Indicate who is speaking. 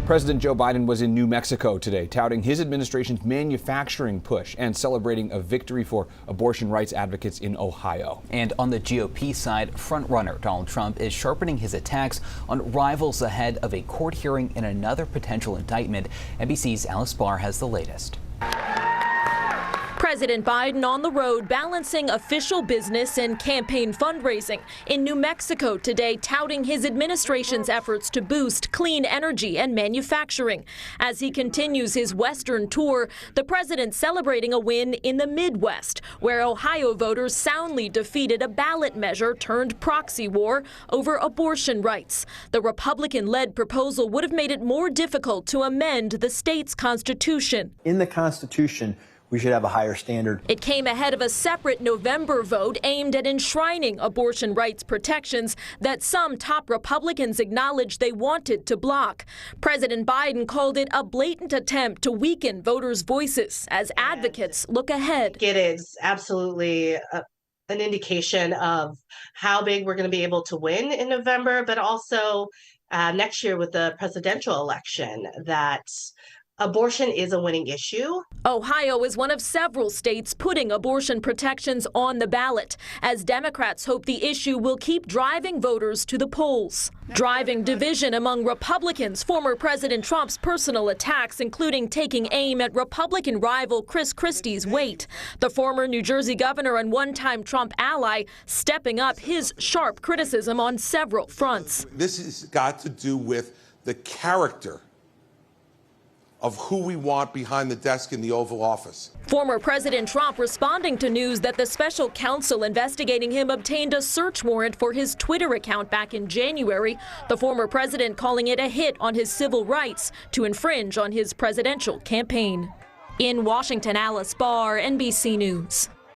Speaker 1: President Joe Biden was in New Mexico today, touting his administration's manufacturing push and celebrating a victory for abortion rights advocates in Ohio.
Speaker 2: And on the GOP side, frontrunner Donald Trump is sharpening his attacks on rivals ahead of a court hearing in another potential indictment. NBC's Alice Barr has the latest.
Speaker 3: President Biden on the road balancing official business and campaign fundraising in New Mexico today, touting his administration's efforts to boost clean energy and manufacturing. As he continues his Western tour, the president celebrating a win in the Midwest, where Ohio voters soundly defeated a ballot measure turned proxy war over abortion rights. The Republican-led proposal would have made it more difficult to amend the state's constitution.
Speaker 4: In the Constitution, we should have a higher standard.
Speaker 3: It came ahead of a separate November vote aimed at enshrining abortion rights protections that some top Republicans acknowledged they wanted to block. President Biden called it a blatant attempt to weaken voters' voices as advocates look ahead.
Speaker 5: It is absolutely an indication of how big we're going to be able to win in November, but also next year with the presidential election, that abortion is a winning issue.
Speaker 3: Ohio is one of several states putting abortion protections on the ballot, as Democrats hope the issue will keep driving voters to the polls. Driving division among Republicans, former President Trump's personal attacks, including taking aim at Republican rival Chris Christie's weight. The former New Jersey governor and one-time Trump ally stepping up his sharp criticism on several fronts.
Speaker 6: This has got to do with the character of who we want behind the desk in the Oval Office.
Speaker 3: Former President Trump responding to news that the special counsel investigating him obtained a search warrant for his Twitter account back in January. The former president calling it a hit on his civil rights to infringe on his presidential campaign. In Washington, Alice Barr, NBC News.